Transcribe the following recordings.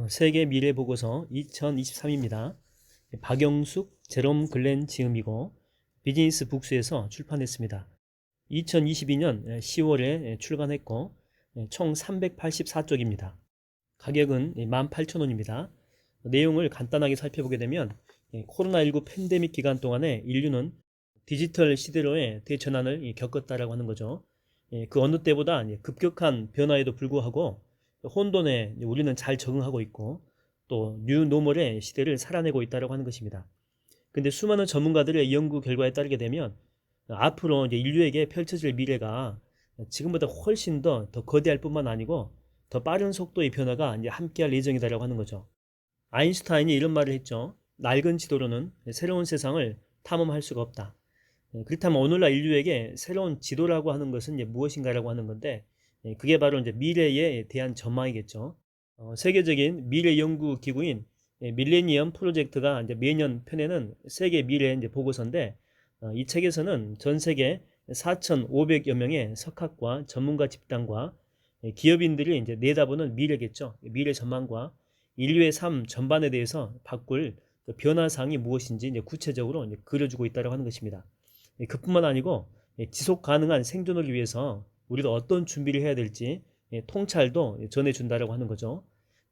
세계 미래 보고서 2023입니다. 박영숙, 제롬 글렌 지음이고 비즈니스 북스에서 출판했습니다. 2022년 10월에 출간했고 총 384쪽입니다. 가격은 18,000원입니다. 내용을 간단하게 살펴보게 되면 코로나19 팬데믹 기간 동안에 인류는 디지털 시대로의 대전환을 겪었다라고 하는 거죠. 그 어느 때보다 급격한 변화에도 불구하고 혼돈에 우리는 잘 적응하고 있고 또 뉴노멀의 시대를 살아내고 있다고 하는 것입니다. 근데 수많은 전문가들의 연구 결과에 따르게 되면 앞으로 이제 인류에게 펼쳐질 미래가 지금보다 훨씬 더 거대할 뿐만 아니고 더 빠른 속도의 변화가 이제 함께할 예정이다라고 하는 거죠. 아인슈타인이 이런 말을 했죠. 낡은 지도로는 새로운 세상을 탐험할 수가 없다. 그렇다면 오늘날 인류에게 새로운 지도라고 하는 것은 이제 무엇인가라고 하는 건데 그게 바로 이제 미래에 대한 전망이겠죠. 세계적인 미래 연구 기구인 밀레니엄 프로젝트가 이제 매년 펴내는 세계 미래 이제 보고서인데 이 책에서는 전 세계 4,500여 명의 석학과 전문가 집단과 기업인들이 이제 내다보는 미래겠죠. 미래 전망과 인류의 삶 전반에 대해서 바꿀 그 변화사항이 무엇인지 이제 구체적으로 이제 그려주고 있다고 하는 것입니다. 그뿐만 아니고 지속 가능한 생존을 위해서 우리가 어떤 준비를 해야 될지 통찰도 전해준다라고 하는 거죠.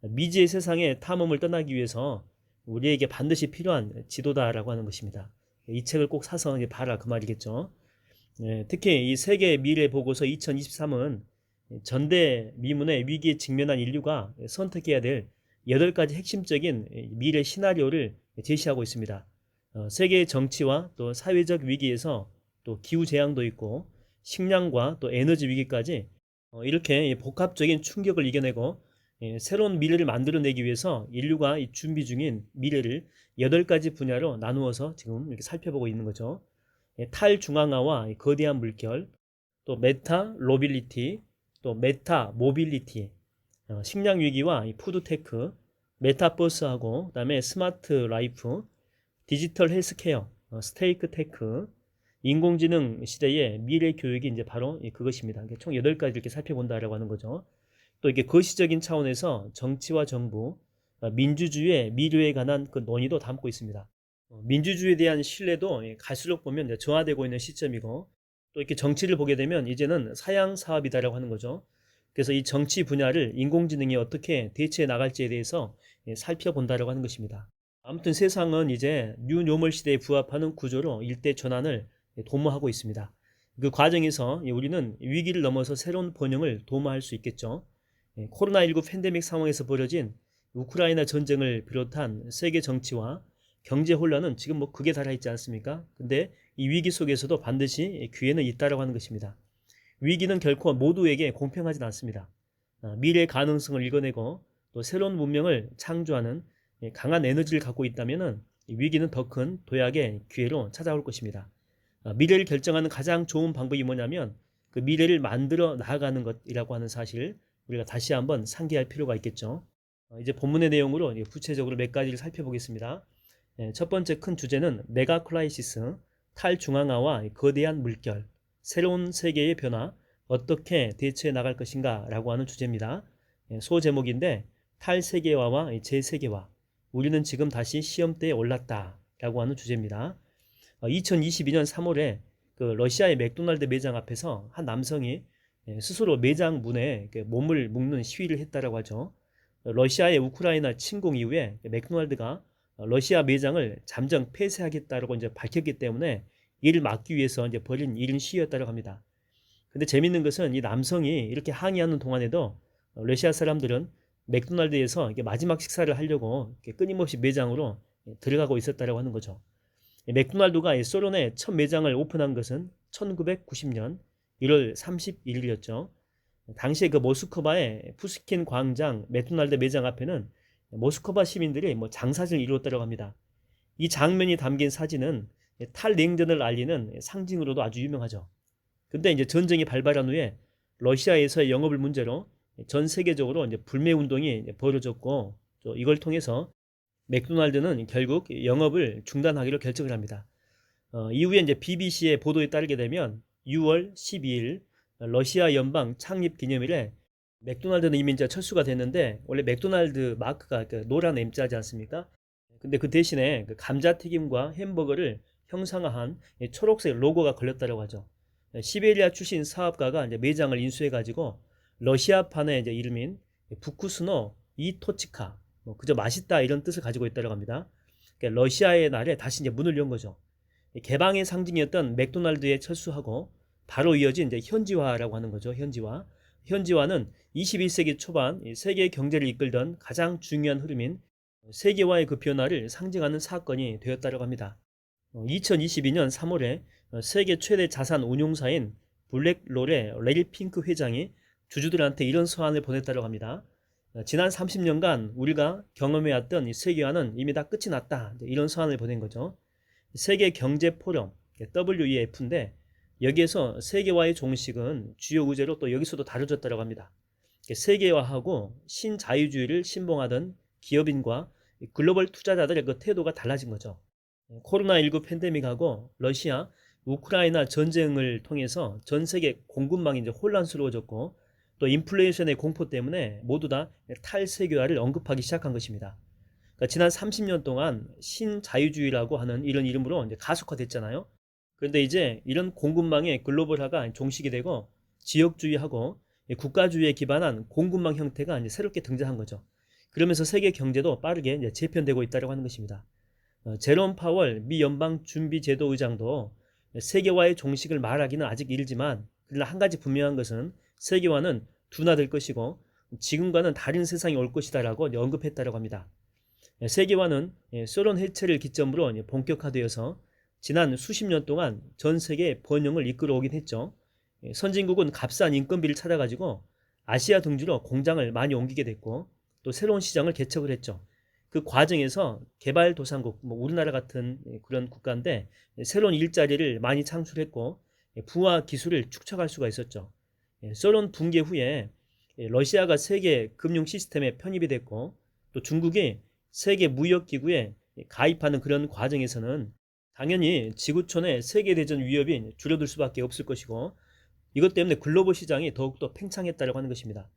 미지의 세상의 탐험을 떠나기 위해서 우리에게 반드시 필요한 지도다라고 하는 것입니다. 이 책을 꼭 사서 봐라 그 말이겠죠. 특히 이 세계 미래 보고서 2023은 전대미문의 위기에 직면한 인류가 선택해야 될 8가지 핵심적인 미래 시나리오를 제시하고 있습니다. 세계 정치와 또 사회적 위기에서 또 기후 재앙도 있고 식량과 또 에너지 위기까지 이렇게 복합적인 충격을 이겨내고 새로운 미래를 만들어내기 위해서 인류가 준비 중인 미래를 8가지 분야로 나누어서 지금 이렇게 살펴보고 있는 거죠. 탈중앙화와 거대한 물결, 또 메타 로빌리티, 또 메타 모빌리티, 식량 위기와 푸드테크, 메타버스하고 그다음에 스마트 라이프, 디지털 헬스케어, 스테이크 테크, 인공지능 시대의 미래 교육이 이제 바로 그것입니다. 총 8가지 이렇게 살펴본다라고 하는 거죠. 또 이게 거시적인 차원에서 정치와 정부, 민주주의의 미래에 관한 그 논의도 담고 있습니다. 민주주의에 대한 신뢰도 갈수록 보면 이제 저하되고 있는 시점이고 또 이렇게 정치를 보게 되면 이제는 사양 사업이다라고 하는 거죠. 그래서 이 정치 분야를 인공지능이 어떻게 대체해 나갈지에 대해서 살펴본다라고 하는 것입니다. 아무튼 세상은 이제 뉴노멀 시대에 부합하는 구조로 일대 전환을 도모하고 있습니다. 그 과정에서 우리는 위기를 넘어서 새로운 번영을 도모할 수 있겠죠. 코로나19 팬데믹 상황에서 벌어진 우크라이나 전쟁을 비롯한 세계 정치와 경제 혼란은 지금 뭐 극에 달하있지 않습니까? 근데 이 위기 속에서도 반드시 기회는 있다라고 하는 것입니다. 위기는 결코 모두에게 공평하진 않습니다. 미래의 가능성을 읽어내고 또 새로운 문명을 창조하는 강한 에너지를 갖고 있다면 위기는 더 큰 도약의 기회로 찾아올 것입니다. 미래를 결정하는 가장 좋은 방법이 뭐냐면 그 미래를 만들어 나아가는 것이라고 하는 사실 우리가 다시 한번 상기할 필요가 있겠죠. 이제 본문의 내용으로 구체적으로 몇 가지를 살펴보겠습니다. 첫 번째 큰 주제는 메가 클라이시스, 탈중앙화와 거대한 물결, 새로운 세계의 변화, 어떻게 대처해 나갈 것인가 라고 하는 주제입니다. 소제목인데 탈세계화와 재세계화, 우리는 지금 다시 시험대에 올랐다 라고 하는 주제입니다. 2022년 3월에 그 러시아의 맥도날드 매장 앞에서 한 남성이 스스로 매장 문에 몸을 묶는 시위를 했다라고 하죠. 러시아의 우크라이나 침공 이후에 맥도날드가 러시아 매장을 잠정 폐쇄하겠다라고 이제 밝혔기 때문에 이를 막기 위해서 이제 벌인 이른 시위였다고 합니다. 근데 재밌는 것은 이 남성이 이렇게 항의하는 동안에도 러시아 사람들은 맥도날드에서 마지막 식사를 하려고 끊임없이 매장으로 들어가고 있었다고 하는 거죠. 맥도날드가 소련에 첫 매장을 오픈한 것은 1990년 1월 31일이었죠. 당시에 그 모스크바의 푸스킨 광장 맥도날드 매장 앞에는 모스크바 시민들이 장사진을 이루었다고 합니다. 이 장면이 담긴 사진은 탈냉전을 알리는 상징으로도 아주 유명하죠. 근데 이제 전쟁이 발발한 후에 러시아에서의 영업을 문제로 전 세계적으로 이제 불매 운동이 벌어졌고 또 이걸 통해서 맥도날드는 결국 영업을 중단하기로 결정을 합니다. 이후에 이제 BBC의 보도에 따르게 되면 6월 12일 러시아 연방 창립 기념일에 맥도날드는 이미 이제 철수가 됐는데 원래 맥도날드 마크가 그 노란 M자지 않습니까? 근데 그 대신에 그 감자튀김과 햄버거를 형상화한 초록색 로고가 걸렸다고 하죠. 시베리아 출신 사업가가 이제 매장을 인수해가지고 러시아판의 이제 이름인 부쿠스노 이토치카, 뭐 그저 맛있다 이런 뜻을 가지고 있다고 합니다. 그러니까 러시아의 날에 다시 이제 문을 연 거죠. 개방의 상징이었던 맥도날드에 철수하고 바로 이어진 이제 현지화라고 하는 거죠. 현지화. 현지화는 21세기 초반 세계 경제를 이끌던 가장 중요한 흐름인 세계화의 그 변화를 상징하는 사건이 되었다고 합니다. 2022년 3월에 세계 최대 자산 운용사인 블랙롤의 레리 핑크 회장이 주주들한테 이런 서한을 보냈다고 합니다. 지난 30년간 우리가 경험해왔던 이 세계화는 이미 다 끝이 났다. 이런 서한을 보낸 거죠. 세계 경제 포럼 WEF인데 여기에서 세계화의 종식은 주요 의제로 또 여기서도 다뤄졌다고 합니다. 세계화하고 신자유주의를 신봉하던 기업인과 글로벌 투자자들의 그 태도가 달라진 거죠. 코로나19 팬데믹하고 러시아, 우크라이나 전쟁을 통해서 전 세계 공급망이 이제 혼란스러워졌고 또 인플레이션의 공포 때문에 모두 다 탈세계화를 언급하기 시작한 것입니다. 그러니까 지난 30년 동안 신자유주의라고 하는 이런 이름으로 이제 가속화됐잖아요. 그런데 이제 이런 공급망의 글로벌화가 종식이 되고 지역주의하고 국가주의에 기반한 공급망 형태가 이제 새롭게 등장한 거죠. 그러면서 세계 경제도 빠르게 이제 재편되고 있다고 하는 것입니다. 제롬 파월 미 연방준비제도 의장도 세계화의 종식을 말하기는 아직 이르지만 그러나 한 가지 분명한 것은 세계화는 둔화될 것이고 지금과는 다른 세상이 올 것이다라고 언급했다고 합니다. 세계화는 소련 해체를 기점으로 본격화되어서 지난 수십 년 동안 전 세계 번영을 이끌어오긴 했죠. 선진국은 값싼 인건비를 찾아가지고 아시아 등지로 공장을 많이 옮기게 됐고 또 새로운 시장을 개척을 했죠. 그 과정에서 개발도상국, 뭐 우리나라 같은 그런 국가인데 새로운 일자리를 많이 창출했고 부와 기술을 축적할 수가 있었죠. 소련 붕괴 후에 러시아가 세계 금융 시스템에 편입이 됐고 또 중국이 세계 무역기구에 가입하는 그런 과정에서는 당연히 지구촌의 세계대전 위협이 줄어들 수밖에 없을 것이고 이것 때문에 글로벌 시장이 더욱더 팽창했다고 하는 것입니다.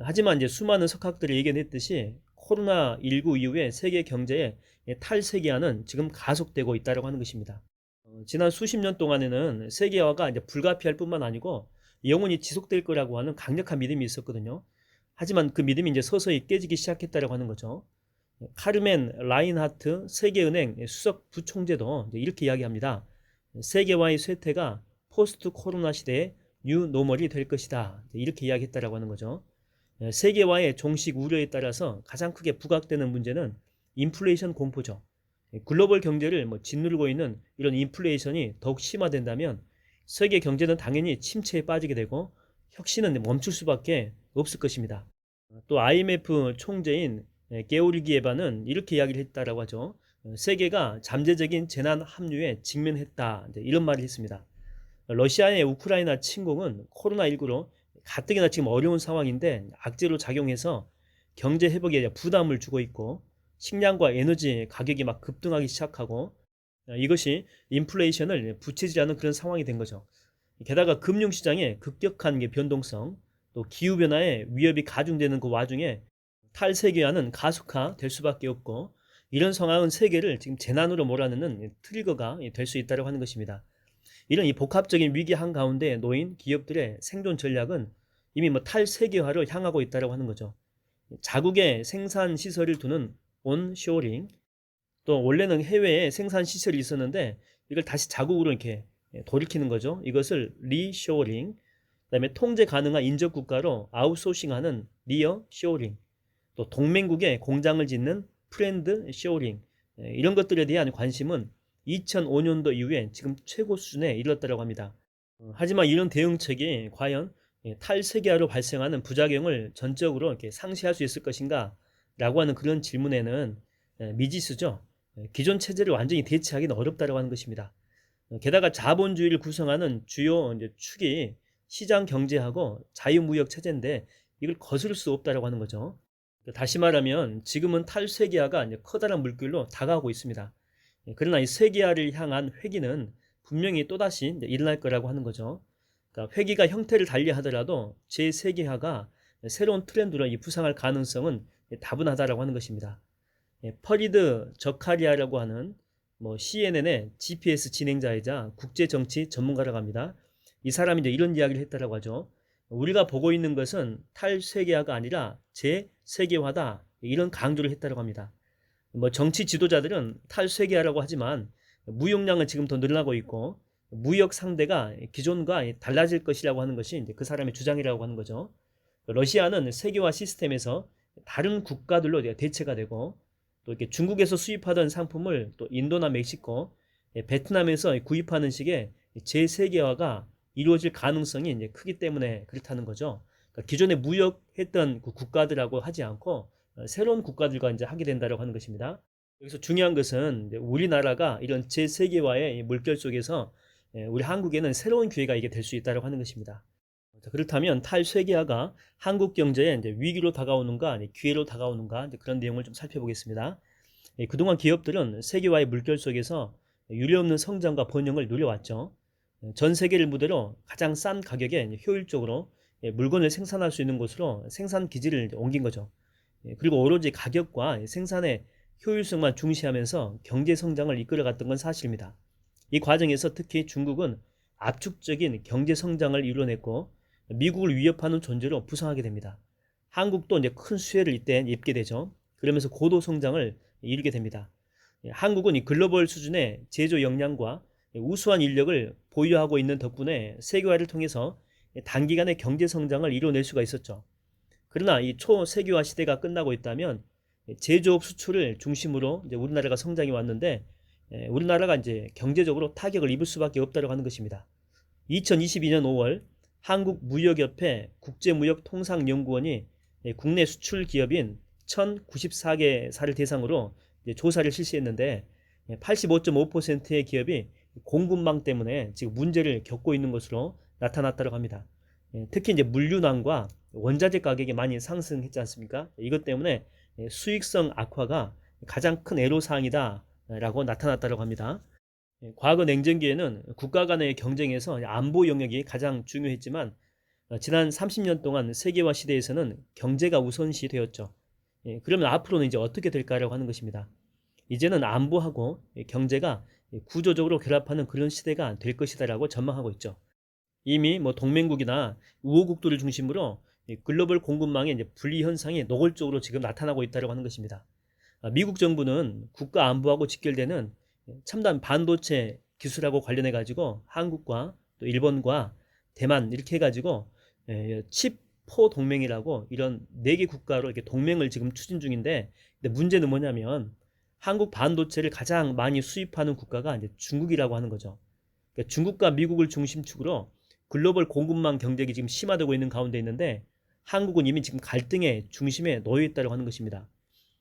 하지만 이제 수많은 석학들이 예견했듯이 코로나19 이후에 세계 경제의 탈세계화는 지금 가속되고 있다고 하는 것입니다. 지난 수십 년 동안에는 세계화가 이제 불가피할 뿐만 아니고 영원히 지속될 거라고 하는 강력한 믿음이 있었거든요. 하지만 그 믿음이 이제 서서히 깨지기 시작했다고 하는 거죠. 카르멘 라인하트 세계은행 수석 부총재도 이렇게 이야기합니다. 세계화의 쇠퇴가 포스트 코로나 시대의 뉴 노멀이 될 것이다. 이렇게 이야기했다라고 하는 거죠. 세계화의 종식 우려에 따라서 가장 크게 부각되는 문제는 인플레이션 공포죠. 글로벌 경제를 짓누르고 있는 이런 인플레이션이 더욱 심화된다면 세계 경제는 당연히 침체에 빠지게 되고 혁신은 멈출 수밖에 없을 것입니다. 또 IMF 총재인 게오르기에바는 이렇게 이야기를 했다라고 하죠. 세계가 잠재적인 재난 합류에 직면했다. 이런 말을 했습니다. 러시아의 우크라이나 침공은 코로나19로 가뜩이나 지금 어려운 상황인데 악재로 작용해서 경제 회복에 부담을 주고 있고 식량과 에너지 가격이 막 급등하기 시작하고 이것이 인플레이션을 부채질하는 그런 상황이 된 거죠. 게다가 금융시장의 급격한 변동성 또 기후변화의 위협이 가중되는 그 와중에 탈세계화는 가속화될 수밖에 없고 이런 상황은 세계를 지금 재난으로 몰아넣는 트리거가 될 수 있다고 하는 것입니다. 이런 이 복합적인 위기 한가운데 놓인 기업들의 생존 전략은 이미 탈세계화로 향하고 있다고 하는 거죠. 자국에 생산 시설을 두는 온쇼링, 또 원래는 해외에 생산 시설이 있었는데 이걸 다시 자국으로 이렇게 돌이키는 거죠. 이것을 리쇼링, 그다음에 통제 가능한 인접 국가로 아웃소싱하는 리어쇼링, 또 동맹국에 공장을 짓는 프렌드 쇼링, 이런 것들에 대한 관심은 2005년도 이후에 지금 최고 수준에 이르렀다고 합니다. 하지만 이런 대응책이 과연 탈세계화로 발생하는 부작용을 전적으로 이렇게 상쇄할 수 있을 것인가 라고 하는 그런 질문에는 미지수죠. 기존 체제를 완전히 대체하기는 어렵다고 하는 것입니다. 게다가 자본주의를 구성하는 주요 축이 시장 경제하고 자유무역 체제인데 이걸 거스를 수 없다고 하는 거죠. 다시 말하면 지금은 탈세계화가 커다란 물결로 다가오고 있습니다. 그러나 이 세계화를 향한 회귀는 분명히 또다시 일어날 거라고 하는 거죠. 그러니까 회귀가 형태를 달리 하더라도 제 세계화가 새로운 트렌드로 부상할 가능성은 다분하다라고 하는 것입니다. 퍼리드 저카리아라고 하는 CNN의 GPS 진행자이자 국제 정치 전문가라고 합니다. 이 사람이 이제 이런 이야기를 했다라고 하죠. 우리가 보고 있는 것은 탈세계화가 아니라 재세계화다. 이런 강조를 했다라고 합니다. 정치 지도자들은 탈세계화라고 하지만 무역량은 지금 더 늘어나고 있고 무역 상대가 기존과 달라질 것이라고 하는 것이 이제 그 사람의 주장이라고 하는 거죠. 러시아는 세계화 시스템에서 다른 국가들로 대체가 되고 또 이렇게 중국에서 수입하던 상품을 또 인도나 멕시코, 베트남에서 구입하는 식의 재세계화가 이루어질 가능성이 이제 크기 때문에 그렇다는 거죠. 그러니까 기존에 무역했던 그 국가들하고 하지 않고 새로운 국가들과 이제 하게 된다고 하는 것입니다. 여기서 중요한 것은 우리나라가 이런 재세계화의 물결 속에서 우리 한국에는 새로운 기회가 이게 될 수 있다고 하는 것입니다. 그렇다면 탈세계화가 한국 경제에 이제 위기로 다가오는가, 아니 기회로 다가오는가, 이제 그런 내용을 좀 살펴보겠습니다. 그동안 기업들은 세계화의 물결 속에서 유례없는 성장과 번영을 누려왔죠. 전 세계를 무대로 가장 싼 가격에 효율적으로 물건을 생산할 수 있는 곳으로 생산 기지를 옮긴 거죠. 그리고 오로지 가격과 생산의 효율성만 중시하면서 경제 성장을 이끌어갔던 건 사실입니다. 이 과정에서 특히 중국은 압축적인 경제 성장을 이뤄냈고 미국을 위협하는 존재로 부상하게 됩니다. 한국도 이제 큰 수혜를 이때 입게 되죠. 그러면서 고도 성장을 이루게 됩니다. 한국은 이 글로벌 수준의 제조 역량과 우수한 인력을 보유하고 있는 덕분에 세계화를 통해서 단기간에 경제 성장을 이뤄낼 수가 있었죠. 그러나 이 초세계화 시대가 끝나고 있다면 제조업 수출을 중심으로 이제 우리나라가 성장해 왔는데 우리나라가 이제 경제적으로 타격을 입을 수밖에 없다고 하는 것입니다. 2022년 5월 한국무역협회 국제무역통상연구원이 국내 수출 기업인 1094개사를 대상으로 조사를 실시했는데 85.5%의 기업이 공급망 때문에 지금 문제를 겪고 있는 것으로 나타났다고 합니다. 특히 이제 물류난과 원자재 가격이 많이 상승했지 않습니까? 이것 때문에 수익성 악화가 가장 큰 애로사항이다라고 나타났다고 합니다. 과거 냉전기에는 국가 간의 경쟁에서 안보 영역이 가장 중요했지만 지난 30년 동안 세계화 시대에서는 경제가 우선시 되었죠. 그러면 앞으로는 이제 어떻게 될까라고 하는 것입니다. 이제는 안보하고 경제가 구조적으로 결합하는 그런 시대가 될 것이다라고 전망하고 있죠. 이미 동맹국이나 우호국들을 중심으로 글로벌 공급망의 이제 분리 현상이 노골적으로 지금 나타나고 있다고 하는 것입니다. 미국 정부는 국가 안보하고 직결되는 첨단 반도체 기술하고 관련해 가지고 한국과 또 일본과 대만 이렇게 해 가지고 칩4 동맹이라고 이런 4개 국가로 이렇게 동맹을 지금 추진 중인데, 근데 문제는 뭐냐면 한국 반도체를 가장 많이 수입하는 국가가 이제 중국이라고 하는 거죠. 그러니까 중국과 미국을 중심축으로 글로벌 공급망 경쟁이 지금 심화되고 있는 가운데 있는데 한국은 이미 지금 갈등의 중심에 놓여 있다고 하는 것입니다.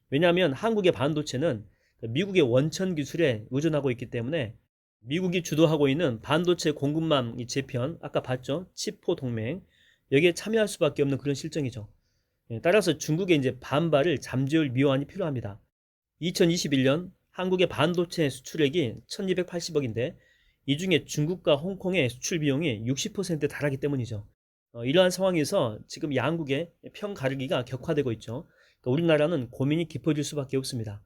왜냐하면 한국의 반도체는 미국의 원천 기술에 의존하고 있기 때문에 미국이 주도하고 있는 반도체 공급망 재편, 아까 봤죠? 칩4 동맹, 여기에 참여할 수밖에 없는 그런 실정이죠. 따라서 중국의 이제 반발을 잠재울 미완이 필요합니다. 2021년 한국의 반도체 수출액이 1280억인데 이 중에 중국과 홍콩의 수출 비용이 60%에 달하기 때문이죠. 이러한 상황에서 지금 양국의 평 가르기가 격화되고 있죠. 그러니까 우리나라는 고민이 깊어질 수밖에 없습니다.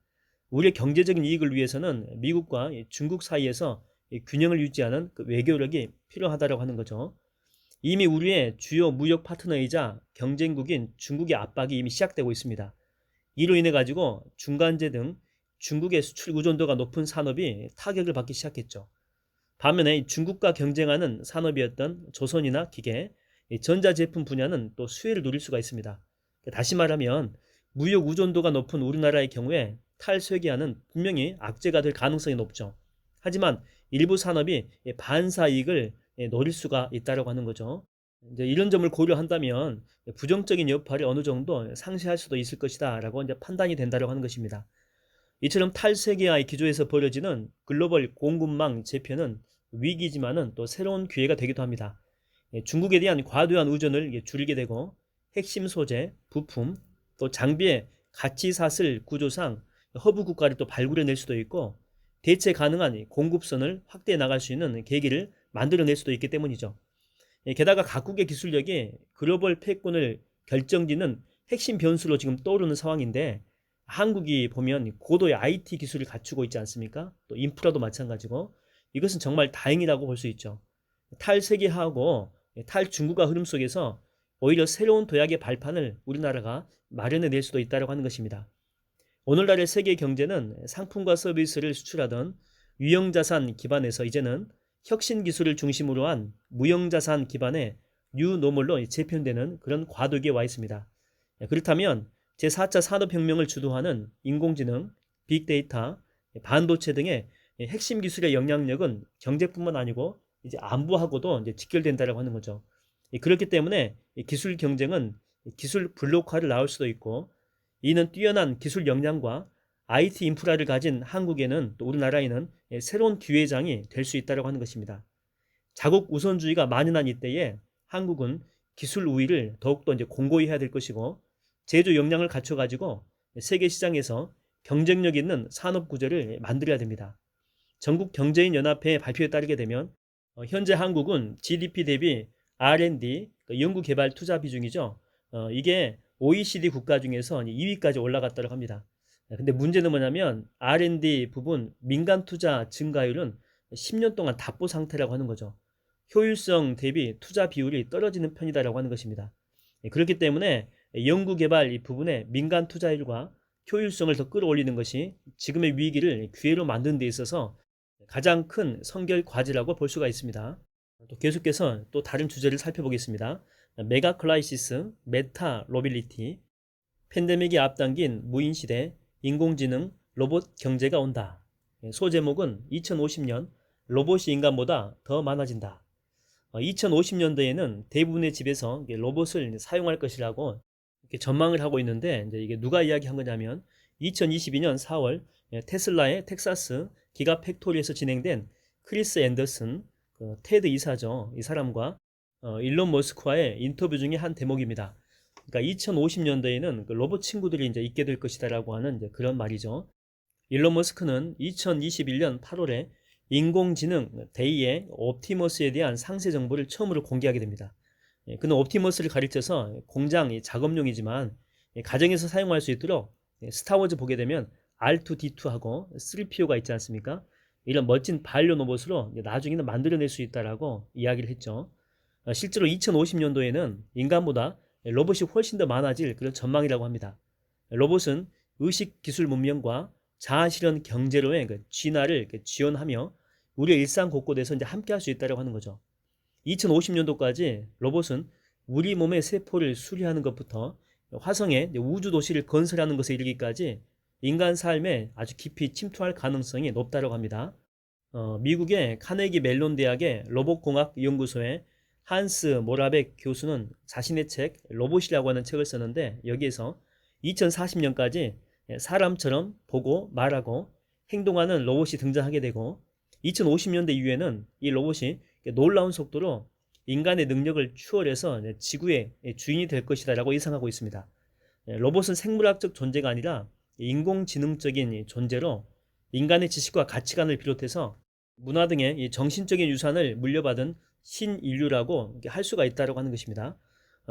우리의 경제적인 이익을 위해서는 미국과 중국 사이에서 균형을 유지하는 그 외교력이 필요하다고 하는 거죠. 이미 우리의 주요 무역 파트너이자 경쟁국인 중국의 압박이 이미 시작되고 있습니다. 이로 인해 가지고 중간재 등 중국의 수출 의존도가 높은 산업이 타격을 받기 시작했죠. 반면에 중국과 경쟁하는 산업이었던 조선이나 기계, 전자제품 분야는 또 수혜를 누릴 수가 있습니다. 다시 말하면 무역 의존도가 높은 우리나라의 경우에 탈세계화는 분명히 악재가 될 가능성이 높죠. 하지만 일부 산업이 반사이익을 노릴 수가 있다고 하는 거죠. 이제 이런 점을 고려한다면 부정적인 여파를 어느 정도 상쇄할 수도 있을 것이다 라고 이제 판단이 된다고 하는 것입니다. 이처럼 탈세계화의 기조에서 벌어지는 글로벌 공급망 재편은 위기지만은 또 새로운 기회가 되기도 합니다. 중국에 대한 과도한 의존을 줄이게 되고 핵심 소재, 부품, 또 장비의 가치 사슬 구조상 허브 국가를 또 발굴해낼 수도 있고 대체 가능한 공급선을 확대해 나갈 수 있는 계기를 만들어낼 수도 있기 때문이죠. 게다가 각국의 기술력이 글로벌 패권을 결정짓는 핵심 변수로 지금 떠오르는 상황인데, 한국이 보면 고도의 IT 기술을 갖추고 있지 않습니까? 또 인프라도 마찬가지고, 이것은 정말 다행이라고 볼 수 있죠. 탈세계화하고 탈중국화 흐름 속에서 오히려 새로운 도약의 발판을 우리나라가 마련해낼 수도 있다고 하는 것입니다. 오늘날의 세계 경제는 상품과 서비스를 수출하던 유형자산 기반에서 이제는 혁신 기술을 중심으로 한 무형자산 기반의 뉴노멀로 재편되는 그런 과도기에 와 있습니다. 그렇다면 제4차 산업혁명을 주도하는 인공지능, 빅데이터, 반도체 등의 핵심 기술의 영향력은 경제뿐만 아니고 이제 안보하고도 이제 직결된다라고 하는 거죠. 그렇기 때문에 기술 경쟁은 기술 블록화를 낳을 수도 있고, 이는 뛰어난 기술 역량과 IT 인프라를 가진 한국에는, 또 우리나라에는 새로운 기회장이 될 수 있다고 하는 것입니다. 자국 우선주의가 만연한 이때에 한국은 기술 우위를 더욱더 이제 공고히 해야 될 것이고, 제조 역량을 갖춰가지고 세계 시장에서 경쟁력 있는 산업 구조를 만들어야 됩니다. 전국 경제인 연합회의 발표에 따르게 되면 현재 한국은 GDP 대비 R&D, 연구개발 투자 비중이죠. 이게 OECD 국가 중에서 2위까지 올라갔다고 합니다. 근데 문제는 뭐냐면 R&D 부분 민간 투자 증가율은 10년 동안 답보 상태라고 하는 거죠. 효율성 대비 투자 비율이 떨어지는 편이다라고 하는 것입니다. 그렇기 때문에 연구개발 이 부분에 민간 투자율과 효율성을 더 끌어올리는 것이 지금의 위기를 기회로 만드는 데 있어서 가장 큰 선결 과제라고 볼 수가 있습니다. 또 계속해서 또 다른 주제를 살펴보겠습니다. 메가 클라이시스, 메타 로빌리티, 팬데믹이 앞당긴 무인시대, 인공지능, 로봇 경제가 온다. 소제목은 2050년 로봇이 인간보다 더 많아진다. 2050년도에는 대부분의 집에서 로봇을 사용할 것이라고 이렇게 전망을 하고 있는데, 이제 이게 누가 이야기한 거냐면 2022년 4월 테슬라의 텍사스 기가 팩토리에서 진행된 크리스 앤더슨 테드 이사죠. 이 사람과 일론 머스크와의 인터뷰 중에 한 대목입니다. 그러니까 2050년도에는 로봇 친구들이 이제 있게 될 것이다라고 하는 이제 그런 말이죠. 일론 머스크는 2021년 8월에 인공지능 데이의 옵티머스에 대한 상세 정보를 처음으로 공개하게 됩니다. 그는 옵티머스를 가리켜서 공장 작업용이지만 가정에서 사용할 수 있도록, 스타워즈 보게 되면 R2D2하고 3PO가 있지 않습니까? 이런 멋진 반려 로봇으로 나중에는 만들어낼 수 있다라고 이야기를 했죠. 실제로 2050년도에는 인간보다 로봇이 훨씬 더 많아질 그런 전망이라고 합니다. 로봇은 의식 기술 문명과 자아실현 경제로의 진화를 지원하며 우리의 일상 곳곳에서 이제 함께 할 수 있다고 하는 거죠. 2050년도까지 로봇은 우리 몸의 세포를 수리하는 것부터 화성에 우주 도시를 건설하는 것에 이르기까지 인간 삶에 아주 깊이 침투할 가능성이 높다고 합니다. 미국의 카네기 멜론 대학의 로봇공학 연구소의 한스 모라벡 교수는 자신의 책 로봇이라고 하는 책을 썼는데, 여기에서 2040년까지 사람처럼 보고 말하고 행동하는 로봇이 등장하게 되고, 2050년대 이후에는 이 로봇이 놀라운 속도로 인간의 능력을 추월해서 지구의 주인이 될 것이다 라고 예상하고 있습니다. 로봇은 생물학적 존재가 아니라 인공지능적인 존재로 인간의 지식과 가치관을 비롯해서 문화 등의 정신적인 유산을 물려받은 신인류라고 할 수가 있다고 하는 것입니다.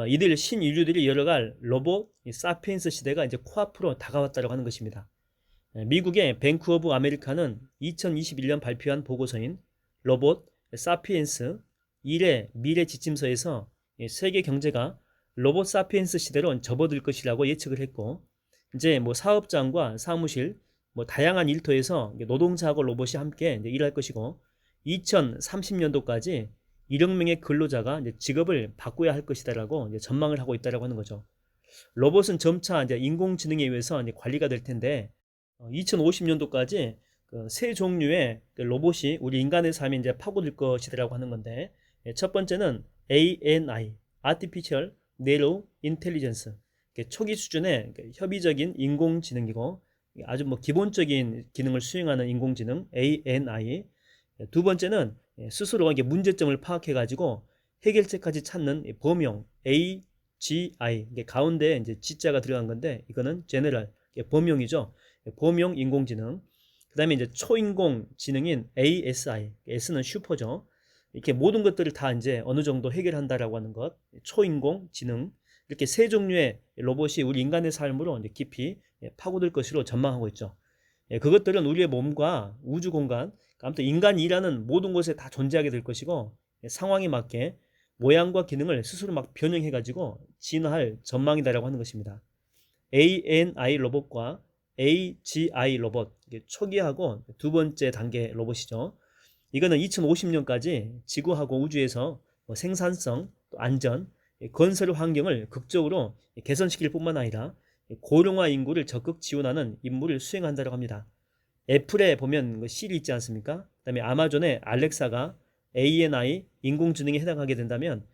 이들 신인류들이 열어갈 로봇 사피엔스 시대가 이제 코앞으로 다가왔다고 하는 것입니다. 미국의 뱅크 오브 아메리카는 2021년 발표한 보고서인 로봇 사피엔스 일의 미래 지침서에서 세계 경제가 로봇 사피엔스 시대로 접어들 것이라고 예측을 했고, 이제 뭐 사업장과 사무실, 뭐 다양한 일터에서 노동자하고 로봇이 함께 이제 일할 것이고, 2030년도까지 1억 명의 근로자가 이제 직업을 바꿔야 할 것이다라고 이제 전망을 하고 있다라고 하는 거죠. 로봇은 점차 이제 인공지능에 의해서 이제 관리가 될 텐데, 2050년도까지 세 종류의 로봇이 우리 인간의 삶에 이제 파고들 것이라고 하는 건데, 첫 번째는 ANI, Artificial Narrow Intelligence, 초기 수준의 협의적인 인공지능이고 아주 뭐 기본적인 기능을 수행하는 인공지능 ANI. 두 번째는 스스로 이게 문제점을 파악해 가지고 해결책까지 찾는 범용 AGI, 가운데 이제 G자가 들어간 건데 이거는 General, 범용이죠. 범용 인공지능. 그다음에 이제 초인공 지능인 ASI, S는 슈퍼죠. 이렇게 모든 것들을 다 이제 어느 정도 해결한다라고 하는 것, 초인공 지능. 이렇게 세 종류의 로봇이 우리 인간의 삶으로 이제 깊이 파고들 것으로 전망하고 있죠. 그것들은 우리의 몸과 우주 공간, 아무튼 인간이 일하는 모든 곳에 다 존재하게 될 것이고, 상황에 맞게 모양과 기능을 스스로 막 변형해 가지고 진화할 전망이다라고 하는 것입니다. ANI 로봇과 AGI 로봇, 이게 초기하고 두 번째 단계 로봇이죠. 이거는 2050년까지 지구하고 우주에서 생산성, 또 안전, 건설 환경을 극적으로 개선시킬 뿐만 아니라 고령화 인구를 적극 지원하는 임무를 수행한다고 합니다. 애플에 보면 실이 있지 않습니까? 그다음에 아마존의 알렉사가 ANI 인공지능에 해당하게 된다면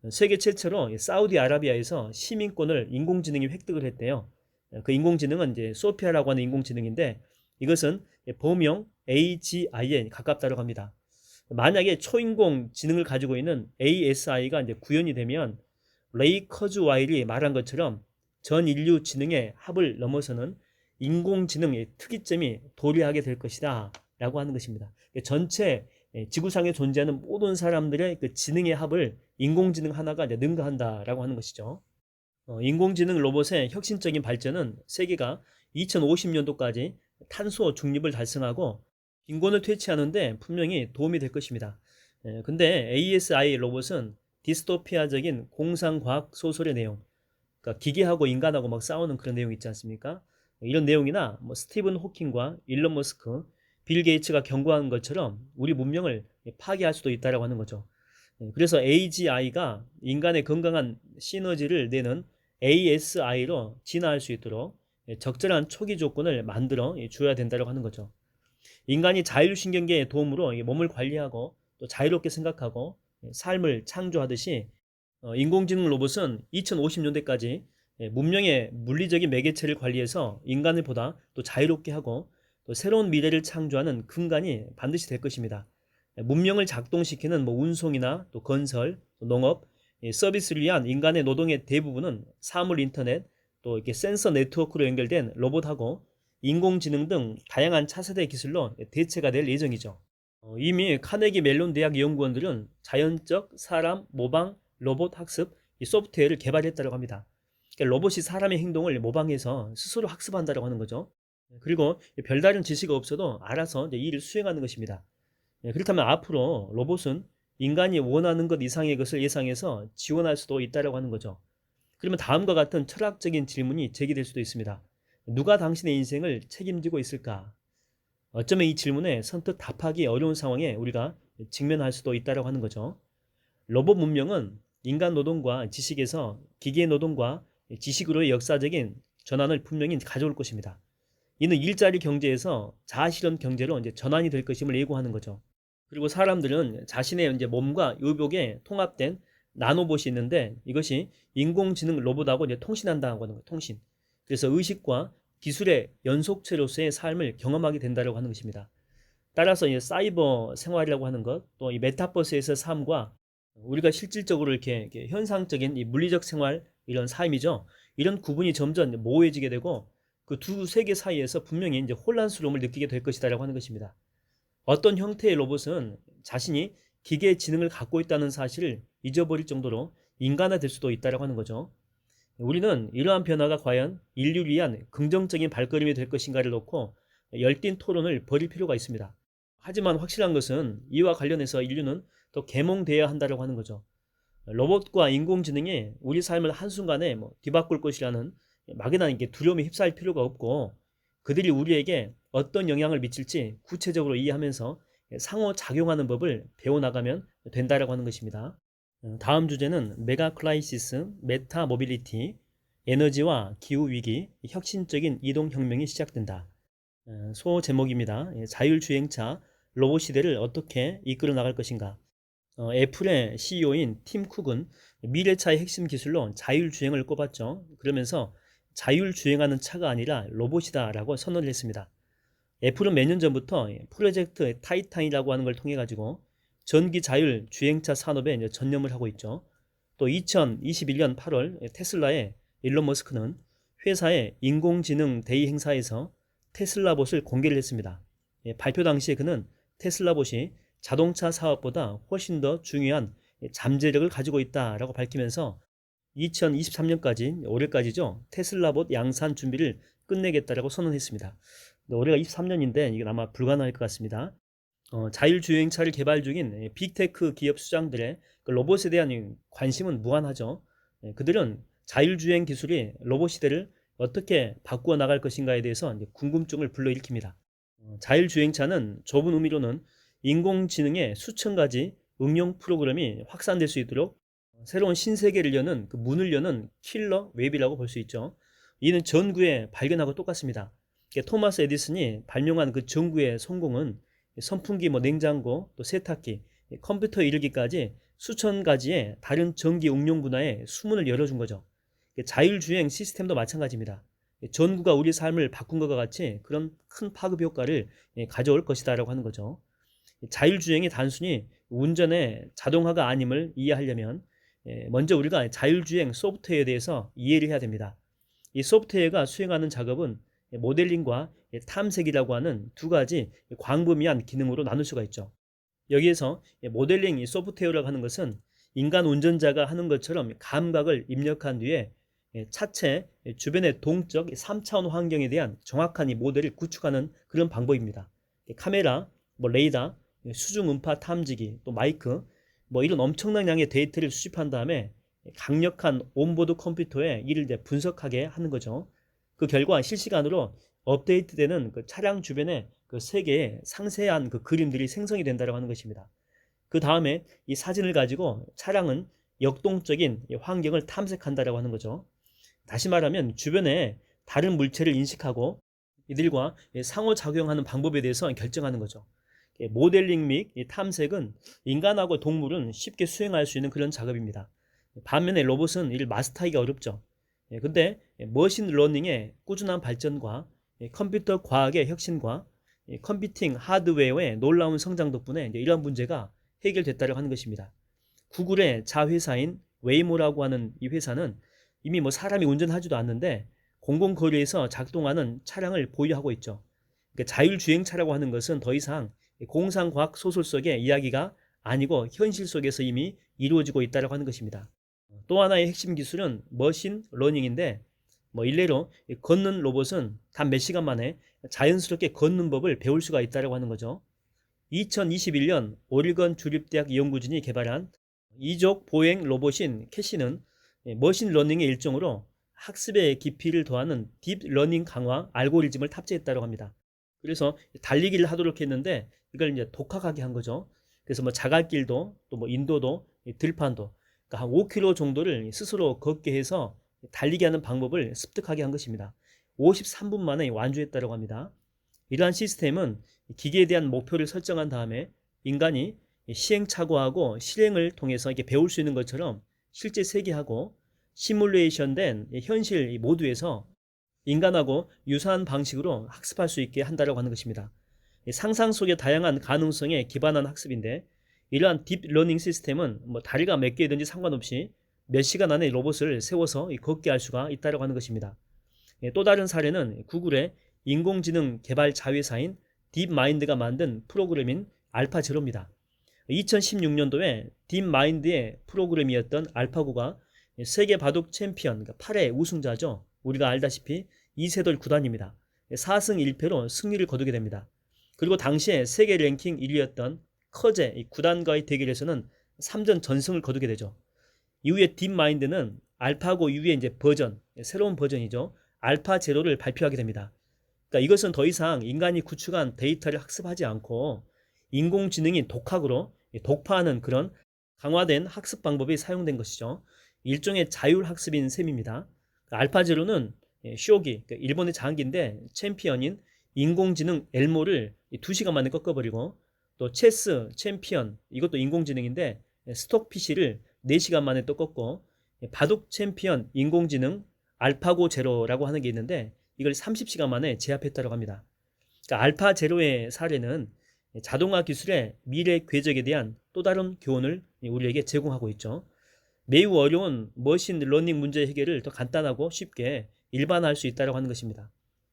세계 최초로 사우디아라비아에서 시민권을 인공지능이 획득을 했대요. 그 인공지능은 이제 소피아라고 하는 인공지능인데 이것은 범용 AGI에 가깝다고 합니다. 만약에 초인공 지능을 가지고 있는 ASI가 이제 구현이 되면 레이 커즈와일이 말한 것처럼 전 인류 지능의 합을 넘어서는 인공지능의 특이점이 도래하게 될 것이다 라고 하는 것입니다. 전체 지구상에 존재하는 모든 사람들의 그 지능의 합을 인공지능 하나가 이제 능가한다라고 하는 것이죠. 인공지능 로봇의 혁신적인 발전은 세계가 2050년도까지 탄소 중립을 달성하고 빈곤을 퇴치하는데 분명히 도움이 될 것입니다. 근데 ASI 로봇은 디스토피아적인 공상과학 소설의 내용, 그러니까 기계하고 인간하고 막 싸우는 그런 내용 있지 않습니까? 이런 내용이나 뭐 스티븐 호킹과 일론 머스크, 빌 게이츠가 경고한 것처럼 우리 문명을 파괴할 수도 있다라고 하는 거죠. 그래서 AGI가 인간의 건강한 시너지를 내는 ASI로 진화할 수 있도록 적절한 초기 조건을 만들어 줘야 된다고 하는 거죠. 인간이 자율신경계의 도움으로 몸을 관리하고 또 자유롭게 생각하고 삶을 창조하듯이 인공지능 로봇은 2050년대까지 문명의 물리적인 매개체를 관리해서 인간을 보다 또 자유롭게 하고 또 새로운 미래를 창조하는 근간이 반드시 될 것입니다. 문명을 작동시키는 뭐 운송이나 또 건설, 또 농업, 서비스를 위한 인간의 노동의 대부분은 사물 인터넷, 또 이렇게 센서 네트워크로 연결된 로봇하고 인공지능 등 다양한 차세대 기술로 대체가 될 예정이죠. 이미 카네기 멜론 대학 연구원들은 자연적 사람 모방 로봇 학습 이 소프트웨어를 개발했다고 합니다. 그러니까 로봇이 사람의 행동을 모방해서 스스로 학습한다고 하는 거죠. 그리고 별다른 지시가 없어도 알아서 이제 일을 수행하는 것입니다. 그렇다면 앞으로 로봇은 인간이 원하는 것 이상의 것을 예상해서 지원할 수도 있다고 하는 거죠. 그러면 다음과 같은 철학적인 질문이 제기될 수도 있습니다. 누가 당신의 인생을 책임지고 있을까? 어쩌면 이 질문에 선뜻 답하기 어려운 상황에 우리가 직면할 수도 있다고 하는 거죠. 로봇 문명은 인간 노동과 지식에서 기계 노동과 지식으로의 역사적인 전환을 분명히 가져올 것입니다. 이는 일자리 경제에서 자아실현 경제로 이제 전환이 될 것임을 예고하는 거죠. 그리고 사람들은 자신의 이제 몸과 의복에 통합된 나노봇이 있는데 이것이 인공지능 로봇하고 이제 통신한다고 하는 거예요. 통신. 그래서 의식과 기술의 연속체로서의 삶을 경험하게 된다고 하는 것입니다. 따라서 이 사이버 생활이라고 하는 것, 또 이 메타버스에서 삶과 우리가 실질적으로 이렇게 현상적인 이 물리적 생활 이런 삶이죠. 이런 구분이 점점 모호해지게 되고 그 두 세계 사이에서 분명히 이제 혼란스러움을 느끼게 될 것이다라고 하는 것입니다. 어떤 형태의 로봇은 자신이 기계의 지능을 갖고 있다는 사실을 잊어버릴 정도로 인간화될 수도 있다라고 하는 거죠. 우리는 이러한 변화가 과연 인류를 위한 긍정적인 발걸음이 될 것인가를 놓고 열띤 토론을 벌일 필요가 있습니다. 하지만 확실한 것은 이와 관련해서 인류는 더 계몽되어야 한다고 하는 거죠. 로봇과 인공지능이 우리 삶을 한순간에 뒤바꿀 것이라는 막연한 두려움에 휩싸일 필요가 없고 그들이 우리에게 어떤 영향을 미칠지 구체적으로 이해하면서 상호작용하는 법을 배워나가면 된다고 하는 것입니다. 다음 주제는 메가 클라이시스, 메타 모빌리티, 에너지와 기후위기, 혁신적인 이동혁명이 시작된다. 소 제목입니다. 자율주행차, 로봇 시대를 어떻게 이끌어 나갈 것인가. 애플의 CEO인 팀 쿡은 미래차의 핵심 기술로 자율주행을 꼽았죠. 그러면서 자율주행하는 차가 아니라 로봇이다 라고 선언을 했습니다. 애플은 몇 년 전부터 프로젝트 타이탄이라고 하는 걸 통해 가지고 전기 자율 주행차 산업에 전념을 하고 있죠. 또 2021년 8월 테슬라의 일론 머스크는 회사의 인공지능 데이 행사에서 테슬라봇을 공개를 했습니다. 발표 당시에 그는 테슬라봇이 자동차 사업보다 훨씬 더 중요한 잠재력을 가지고 있다라고 밝히면서 2023년까지 올해까지죠. 테슬라봇 양산 준비를 끝내겠다라고 선언했습니다. 올해가 23년인데 이건 아마 불가능할 것 같습니다. 자율주행차를 개발 중인 빅테크 기업 수장들의 그 로봇에 대한 관심은 무한하죠. 그들은 자율주행 기술이 로봇 시대를 어떻게 바꾸어 나갈 것인가에 대해서 궁금증을 불러일으킵니다. 자율주행차는 좁은 의미로는 인공지능의 수천 가지 응용 프로그램이 확산될 수 있도록 새로운 신세계를 여는 그 문을 여는 킬러 웹이라고 볼 수 있죠. 이는 전구의 발견하고 똑같습니다. 토마스 에디슨이 발명한 그 전구의 성공은 선풍기, 냉장고, 또 세탁기, 컴퓨터에 이르기까지 수천 가지의 다른 전기 응용 분야에 수문을 열어준 거죠. 자율주행 시스템도 마찬가지입니다. 전구가 우리 삶을 바꾼 것과 같이 그런 큰 파급 효과를 가져올 것이다라고 하는 거죠. 자율주행이 단순히 운전의 자동화가 아님을 이해하려면 먼저 우리가 자율주행 소프트웨어에 대해서 이해를 해야 됩니다. 이 소프트웨어가 수행하는 작업은 모델링과 탐색이라고 하는 두 가지 광범위한 기능으로 나눌 수가 있죠. 여기에서 모델링 소프트웨어라고 하는 것은 인간 운전자가 하는 것처럼 감각을 입력한 뒤에 차체 주변의 동적 3차원 환경에 대한 정확한 이 모델을 구축하는 그런 방법입니다. 카메라, 레이더, 수중 음파 탐지기, 또 마이크, 이런 엄청난 양의 데이터를 수집한 다음에 강력한 온보드 컴퓨터에 이를 분석하게 하는 거죠. 그 결과 실시간으로 업데이트되는 그 차량 주변의 그 세계의 상세한 그 그림들이 생성이 된다고 하는 것입니다. 그 다음에 이 사진을 가지고 차량은 역동적인 환경을 탐색한다고 하는 거죠. 다시 말하면 주변에 다른 물체를 인식하고 이들과 상호작용하는 방법에 대해서 결정하는 거죠. 모델링 및 탐색은 인간하고 동물은 쉽게 수행할 수 있는 그런 작업입니다. 반면에 로봇은 이를 마스터하기가 어렵죠. 근데 머신러닝의 꾸준한 발전과 컴퓨터 과학의 혁신과 컴퓨팅 하드웨어의 놀라운 성장 덕분에 이러한 문제가 해결됐다고 하는 것입니다. 구글의 자회사인 웨이모라고 하는 이 회사는 이미 사람이 운전하지도 않는데 공공거리에서 작동하는 차량을 보유하고 있죠. 그러니까 자율주행차라고 하는 것은 더 이상 공상과학 소설 속의 이야기가 아니고 현실 속에서 이미 이루어지고 있다고 하는 것입니다. 또 하나의 핵심 기술은 머신 러닝인데 일례로 걷는 로봇은 단 몇 시간 만에 자연스럽게 걷는 법을 배울 수가 있다고 하는 거죠. 2021년 오리건 주립대학 연구진이 개발한 이족 보행 로봇인 캐시는 머신 러닝의 일종으로 학습의 깊이를 더하는 딥러닝 강화 알고리즘을 탑재했다고 합니다. 그래서 달리기를 하도록 했는데 이걸 이제 독학하게 한 거죠. 그래서 자갈길도 또 인도도 들판도 그러니까 한 5km 정도를 스스로 걷게 해서 달리기 하는 방법을 습득하게 한 것입니다. 53분 만에 완주했다고 합니다. 이러한 시스템은 기계에 대한 목표를 설정한 다음에 인간이 시행착오하고 실행을 통해서 이렇게 배울 수 있는 것처럼 실제 세계하고 시뮬레이션된 현실 모두에서 인간하고 유사한 방식으로 학습할 수 있게 한다고 하는 것입니다. 상상 속의 다양한 가능성에 기반한 학습인데 이러한 딥러닝 시스템은 다리가 몇 개든지 상관없이 몇 시간 안에 로봇을 세워서 걷게 할 수가 있다고 하는 것입니다. 또 다른 사례는 구글의 인공지능 개발 자회사인 딥마인드가 만든 프로그램인 알파제로입니다. 2016년도에 딥마인드의 프로그램이었던 알파고가 세계 바둑 챔피언 8회 우승자죠. 우리가 알다시피 이세돌 구단입니다. 4승 1패로 승리를 거두게 됩니다. 그리고 당시에 세계 랭킹 1위였던 커제 구단과의 대결에서는 3전 전승을 거두게 되죠. 이후에 딥마인드는 알파고 이후에 이제 새로운 버전이죠. 알파 제로를 발표하게 됩니다. 그러니까 이것은 더 이상 인간이 구축한 데이터를 학습하지 않고 인공지능이 독학으로 독파하는 그런 강화된 학습 방법이 사용된 것이죠. 일종의 자율학습인 셈입니다. 알파 제로는 쇼기, 일본의 장기인데 챔피언인 인공지능 엘모를 2시간 만에 꺾어버리고 또 체스 챔피언 이것도 인공지능인데 스톡피쉬를 4시간 만에 또 꺾고 바둑 챔피언 인공지능 알파고 제로라고 하는 게 있는데 이걸 30시간 만에 제압했다고 합니다. 그러니까 알파 제로의 사례는 자동화 기술의 미래 궤적에 대한 또 다른 교훈을 우리에게 제공하고 있죠. 매우 어려운 머신 러닝 문제 해결을 더 간단하고 쉽게 일반화할 수 있다고 하는 것입니다.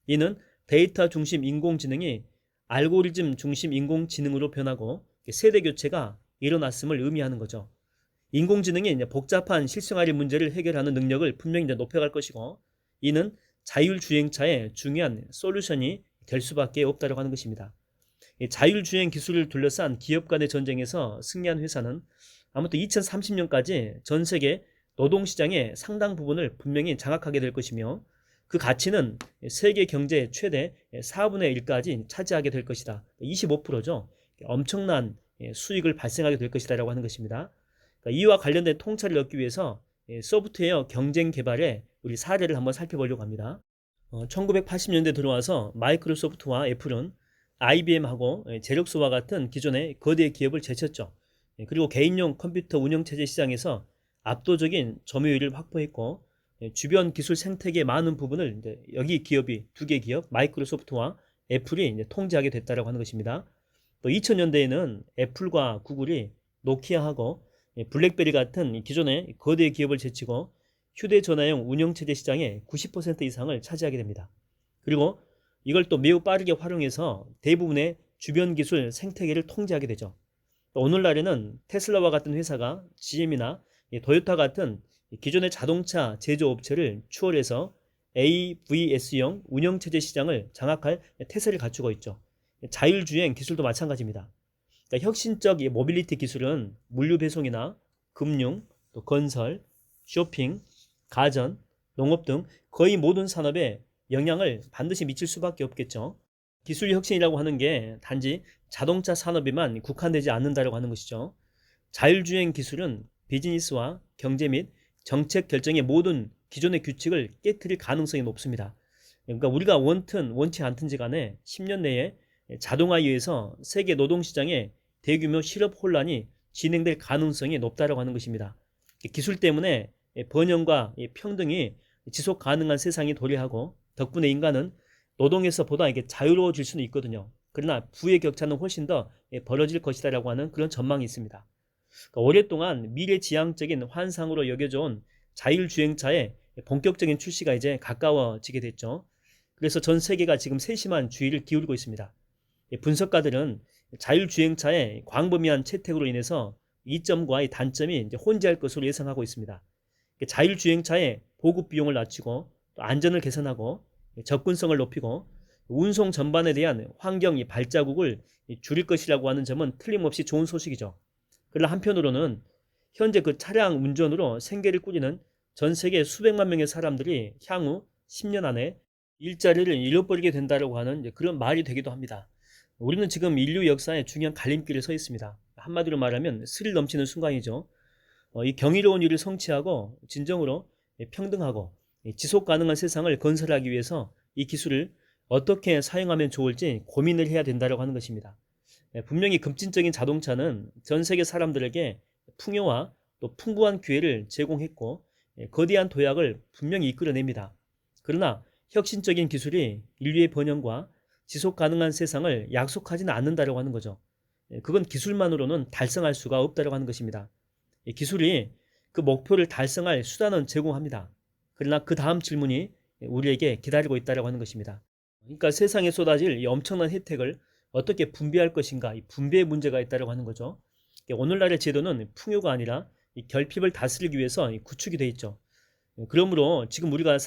이는 데이터 중심 인공지능이 알고리즘 중심 인공지능으로 변하고 세대 교체가 일어났음을 의미하는 거죠. 인공지능이 이제 복잡한 실생활의 문제를 해결하는 능력을 분명히 이제 높여갈 것이고, 이는 자율주행차의 중요한 솔루션이 될 수밖에 없다고 하는 것입니다. 이 자율주행 기술을 둘러싼 기업 간의 전쟁에서 승리한 회사는 아무튼 2030년까지 전 세계 노동시장의 상당 부분을 분명히 장악하게 될 것이며, 그 가치는 세계 경제의 최대 4분의 1까지 차지하게 될 것이다. 25%죠. 엄청난 수익을 발생하게 될 것이다 라고 하는 것입니다. 그러니까 이와 관련된 통찰을 얻기 위해서 소프트웨어 경쟁 개발의 우리 사례를 한번 살펴보려고 합니다. 1980년대 들어와서 마이크로소프트와 애플은 IBM하고 제력소와 같은 기존의 거대 기업을 제쳤죠. 그리고 개인용 컴퓨터 운영체제 시장에서 압도적인 점유율을 확보했고, 주변 기술 생태계의 많은 부분을 이제 여기 기업이 두 개 기업 마이크로소프트와 애플이 이제 통제하게 됐다라고 하는 것입니다. 또 2000년대에는 애플과 구글이 노키아하고 블랙베리 같은 기존의 거대 기업을 제치고 휴대전화용 운영체제 시장의 90% 이상을 차지하게 됩니다. 그리고 이걸 또 매우 빠르게 활용해서 대부분의 주변 기술 생태계를 통제하게 되죠. 또 오늘날에는 테슬라와 같은 회사가 GM이나 도요타 같은 기존의 자동차 제조업체를 추월해서 AVS용 운영체제 시장을 장악할 태세를 갖추고 있죠. 자율주행 기술도 마찬가지입니다. 그러니까 혁신적 모빌리티 기술은 물류 배송이나 금융, 또 건설, 쇼핑, 가전, 농업 등 거의 모든 산업에 영향을 반드시 미칠 수밖에 없겠죠. 기술 혁신이라고 하는 게 단지 자동차 산업에만 국한되지 않는다고 하는 것이죠. 자율주행 기술은 비즈니스와 경제 및 정책 결정의 모든 기존의 규칙을 깨트릴 가능성이 높습니다. 그러니까 우리가 원튼 원치 않든지 간에 10년 내에 자동화에 의해서 세계 노동시장에 대규모 실업 혼란이 진행될 가능성이 높다고 하는 것입니다. 기술 때문에 번영과 평등이 지속 가능한 세상이 도래하고, 덕분에 인간은 노동에서 보다 이게 자유로워질 수는 있거든요. 그러나 부의 격차는 훨씬 더 벌어질 것이다라고 하는 그런 전망이 있습니다. 그러니까 오랫동안 미래지향적인 환상으로 여겨져 온 자율주행차의 본격적인 출시가 이제 가까워지게 됐죠. 그래서 전 세계가 지금 세심한 주의를 기울이고 있습니다. 분석가들은 자율주행차의 광범위한 채택으로 인해서 이점과 단점이 이제 혼재할 것으로 예상하고 있습니다. 자율주행차의 보급 비용을 낮추고, 또 안전을 개선하고, 접근성을 높이고, 운송 전반에 대한 환경 발자국을 줄일 것이라고 하는 점은 틀림없이 좋은 소식이죠. 그러나 한편으로는 현재 그 차량 운전으로 생계를 꾸리는 전 세계 수백만 명의 사람들이 향후 10년 안에 일자리를 잃어버리게 된다고 하는 그런 말이 되기도 합니다. 우리는 지금 인류 역사의 중요한 갈림길에 서 있습니다. 한마디로 말하면 스릴 넘치는 순간이죠. 이 경이로운 일을 성취하고 진정으로 평등하고 지속 가능한 세상을 건설하기 위해서 이 기술을 어떻게 사용하면 좋을지 고민을 해야 된다고 하는 것입니다. 분명히 급진적인 자동차는 전 세계 사람들에게 풍요와 또 풍부한 기회를 제공했고, 거대한 도약을 분명히 이끌어냅니다. 그러나 혁신적인 기술이 인류의 번영과 지속 가능한 세상을 약속하지는 않는다고 하는 거죠. 그건 기술만으로는 달성할 수가 없다고 하는 것입니다. 기술이 그 목표를 달성할 수단은 제공합니다. 그러나 그 다음 질문이 우리에게 기다리고 있다고 하는 것입니다. 그러니까 세상에 쏟아질 이 엄청난 혜택을 어떻게 분배할 것인가, 이 분배의 문제가 있다고 하는 거죠. 오늘날의 제도는 풍요가 아니라 이 결핍을 다스리기 위해서 구축이 되어 있죠. 그러므로 지금 우리가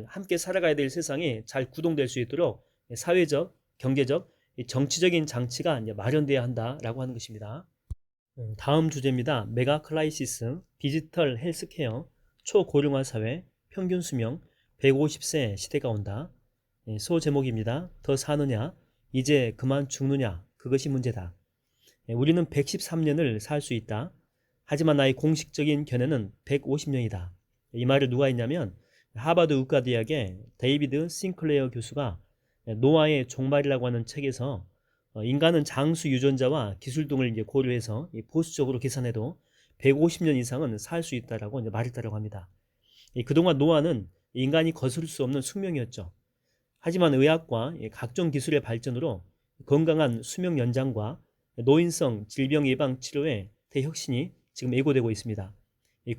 함께 살아가야 될 세상이 잘 구동될 수 있도록 사회적, 경제적, 정치적인 장치가 이제 마련돼야 한다라고 하는 것입니다. 다음 주제입니다. 메가 클라이시스, 디지털 헬스케어, 초고령화 사회, 평균 수명 150세 시대가 온다. 소 제목입니다. 더 사느냐, 이제 그만 죽느냐, 그것이 문제다. 우리는 113년을 살 수 있다. 하지만 나의 공식적인 견해는 150년이다. 이 말을 누가 했냐면 하버드 의과대학의 데이비드 싱클레어 교수가 노아의 종말이라고 하는 책에서 인간은 장수 유전자와 기술 등을 이제 고려해서 보수적으로 계산해도 150년 이상은 살 수 있다라고 이제 말했다고 합니다. 그동안 노아는 인간이 거스를 수 없는 숙명이었죠. 하지만 의학과 각종 기술의 발전으로 건강한 수명 연장과 노인성 질병 예방 치료의 대혁신이 지금 예고되고 있습니다.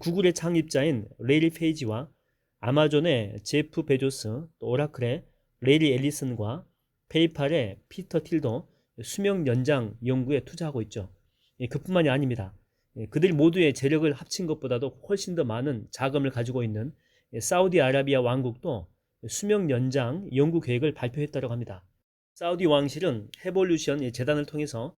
구글의 창립자인 레리 페이지와 아마존의 제프 베조스, 또 오라클의 레리 앨리슨과 페이팔의 피터 틸도 수명 연장 연구에 투자하고 있죠. 그뿐만이 아닙니다. 그들 모두의 재력을 합친 것보다도 훨씬 더 많은 자금을 가지고 있는 사우디아라비아 왕국도 수명 연장 연구 계획을 발표했다고 합니다. 사우디 왕실은 해볼루션 재단을 통해서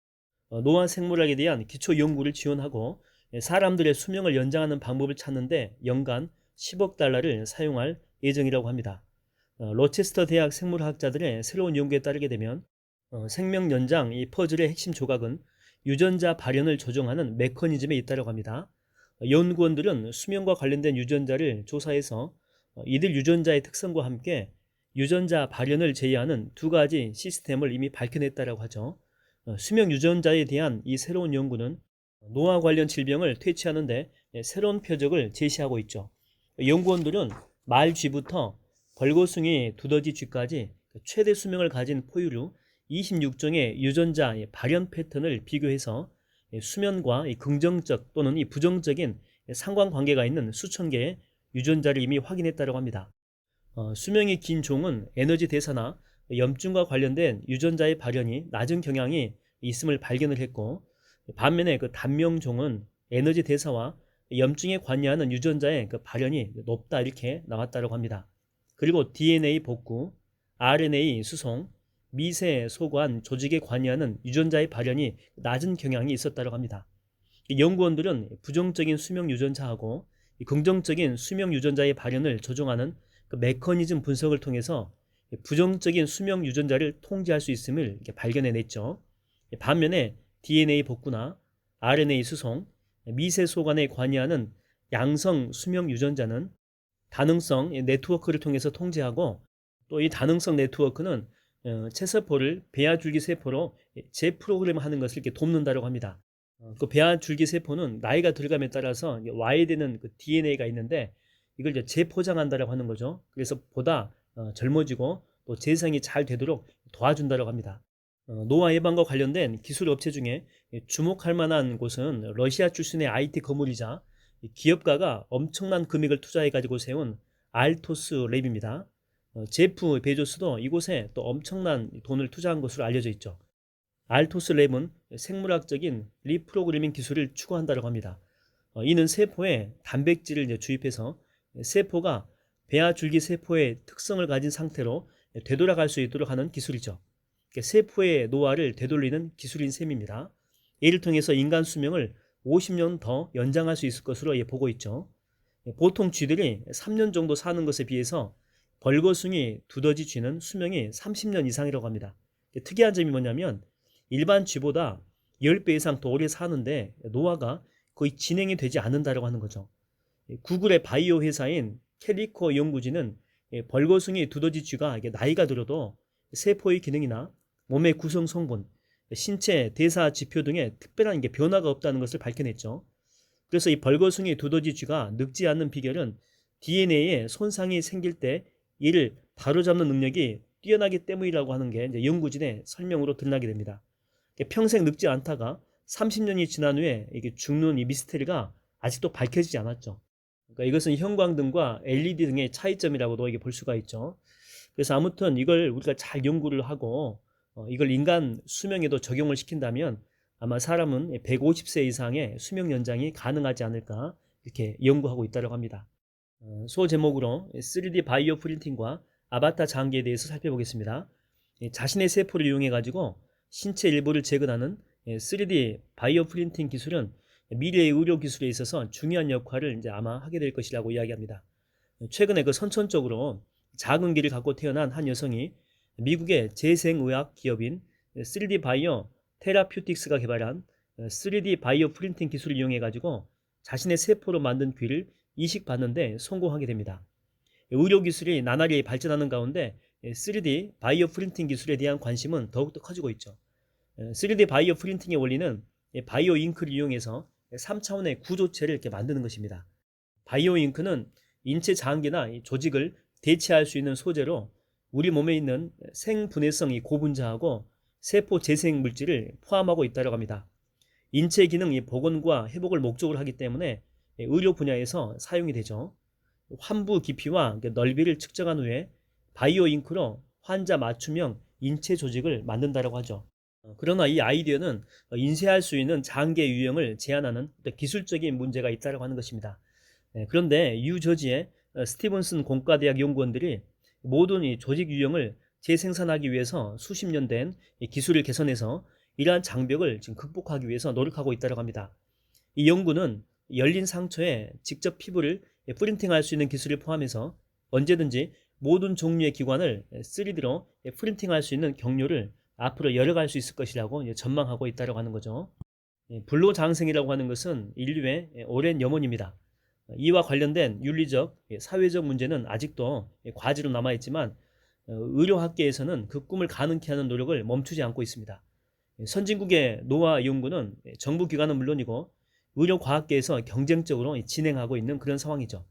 노화 생물학에 대한 기초 연구를 지원하고 사람들의 수명을 연장하는 방법을 찾는데 연간 10억 달러를 사용할 예정이라고 합니다. 로체스터 대학 생물학자들의 새로운 연구에 따르게 되면 생명 연장 이 퍼즐의 핵심 조각은 유전자 발현을 조정하는 메커니즘에 있다고 합니다. 연구원들은 수명과 관련된 유전자를 조사해서 이들 유전자의 특성과 함께 유전자 발현을 제어하는 두 가지 시스템을 이미 밝혀냈다고 하죠. 수명 유전자에 대한 이 새로운 연구는 노화 관련 질병을 퇴치하는 데 새로운 표적을 제시하고 있죠. 연구원들은 말 쥐부터 벌거숭이, 두더지 쥐까지 최대 수명을 가진 포유류 26종의 유전자 발현 패턴을 비교해서 수면과 긍정적 또는 부정적인 상관관계가 있는 수천 개의 유전자를 이미 확인했다고 합니다. 수명이 긴 종은 에너지 대사나 염증과 관련된 유전자의 발현이 낮은 경향이 있음을 발견을 했고, 반면에 그 단명종은 에너지 대사와 염증에 관여하는 유전자의 그 발현이 높다 이렇게 나왔다고 합니다. 그리고 DNA 복구, RNA 수송, 미세 소관 조직에 관여하는 유전자의 발현이 낮은 경향이 있었다고 합니다. 연구원들은 부정적인 수명 유전자하고 긍정적인 수명 유전자의 발현을 조종하는 그 메커니즘 분석을 통해서 부정적인 수명 유전자를 통제할 수 있음을 발견해냈죠. 반면에 DNA 복구나 RNA 수송, 미세 소관에 관여하는 양성 수명 유전자는 다능성 네트워크를 통해서 통제하고, 또 이 다능성 네트워크는 체세포를 배아줄기 세포로 재프로그램하는 것을 이렇게 돕는다고 합니다. 그 배아줄기 세포는 나이가 들어감에 따라서 와야 되는 그 DNA가 있는데 이걸 이제 재포장한다고 하는 거죠. 그래서 보다 젊어지고 또 재생이 잘 되도록 도와준다고 합니다. 노화 예방과 관련된 기술 업체 중에 주목할 만한 곳은 러시아 출신의 IT 거물이자 기업가가 엄청난 금액을 투자해 가지고 세운 알토스 랩입니다. 제프 베조스도 이곳에 또 엄청난 돈을 투자한 것으로 알려져 있죠. 알토스 랩은 생물학적인 리프로그래밍 기술을 추구한다고 합니다. 이는 세포에 단백질을 주입해서 세포가 배아줄기 세포의 특성을 가진 상태로 되돌아갈 수 있도록 하는 기술이죠. 세포의 노화를 되돌리는 기술인 셈입니다. 이를 통해서 인간 수명을 50년 더 연장할 수 있을 것으로 보고 있죠. 보통 쥐들이 3년 정도 사는 것에 비해서 벌거숭이, 두더지 쥐는 수명이 30년 이상이라고 합니다. 특이한 점이 뭐냐면 일반 쥐보다 10배 이상 더 오래 사는데 노화가 거의 진행이 되지 않는다고 하는 거죠. 구글의 바이오 회사인 캘리코 연구진은 벌거숭이, 두더지 쥐가 나이가 들어도 세포의 기능이나 몸의 구성 성분, 신체 대사 지표 등의 특별한 변화가 없다는 것을 밝혀냈죠. 그래서 이 벌거숭이, 두더지 쥐가 늙지 않는 비결은 DNA에 손상이 생길 때 이를 바로잡는 능력이 뛰어나기 때문이라고 하는 게 이제 연구진의 설명으로 드러나게 됩니다. 평생 늙지 않다가 30년이 지난 후에 이게 죽는 이 미스테리가 아직도 밝혀지지 않았죠. 그러니까 이것은 형광등과 LED 등의 차이점이라고도 이게 볼 수가 있죠. 그래서 아무튼 이걸 우리가 잘 연구를 하고 이걸 인간 수명에도 적용을 시킨다면 아마 사람은 150세 이상의 수명 연장이 가능하지 않을까 이렇게 연구하고 있다고 합니다. 소제목으로 3D 바이오 프린팅과 아바타 장기에 대해서 살펴보겠습니다. 자신의 세포를 이용해 가지고 신체 일부를 재건하는 3D 바이오 프린팅 기술은 미래의 의료 기술에 있어서 중요한 역할을 이제 아마 하게 될 것이라고 이야기합니다. 최근에 그 선천적으로 작은 기를 갖고 태어난 한 여성이 미국의 재생의학 기업인 3D 바이오 테라퓨틱스가 개발한 3D 바이오 프린팅 기술을 이용해 가지고 자신의 세포로 만든 귀를 이식받는데 성공하게 됩니다. 의료 기술이 나날이 발전하는 가운데 3D 바이오 프린팅 기술에 대한 관심은 더욱더 커지고 있죠. 3D 바이오 프린팅의 원리는 바이오 잉크를 이용해서 3차원의 구조체를 이렇게 만드는 것입니다. 바이오 잉크는 인체 장기나 조직을 대체할 수 있는 소재로 우리 몸에 있는 생분해성 고분자하고 세포 재생 물질을 포함하고 있다고 합니다. 인체 기능 복원과 회복을 목적으로 하기 때문에 의료 분야에서 사용이 되죠. 환부 깊이와 넓이를 측정한 후에 바이오 잉크로 환자 맞춤형 인체 조직을 만든다고 하죠. 그러나 이 아이디어는 인쇄할 수 있는 장계 유형을 제한하는 기술적인 문제가 있다고 하는 것입니다. 그런데 유저지의 스티븐슨 공과대학 연구원들이 모든 이 조직 유형을 재생산하기 위해서 수십 년 된 기술을 개선해서 이러한 장벽을 지금 극복하기 위해서 노력하고 있다고 합니다. 이 연구는 열린 상처에 직접 피부를 프린팅할 수 있는 기술을 포함해서 언제든지 모든 종류의 기관을 3D로 프린팅할 수 있는 경로를 앞으로 열어갈 수 있을 것이라고 전망하고 있다고 하는 거죠. 불로장생이라고 하는 것은 인류의 오랜 염원입니다. 이와 관련된 윤리적, 사회적 문제는 아직도 과제로 남아있지만 의료학계에서는 그 꿈을 가능케 하는 노력을 멈추지 않고 있습니다. 선진국의 노화 연구는 정부 기관은 물론이고 의료과학계에서 경쟁적으로 진행하고 있는 그런 상황이죠.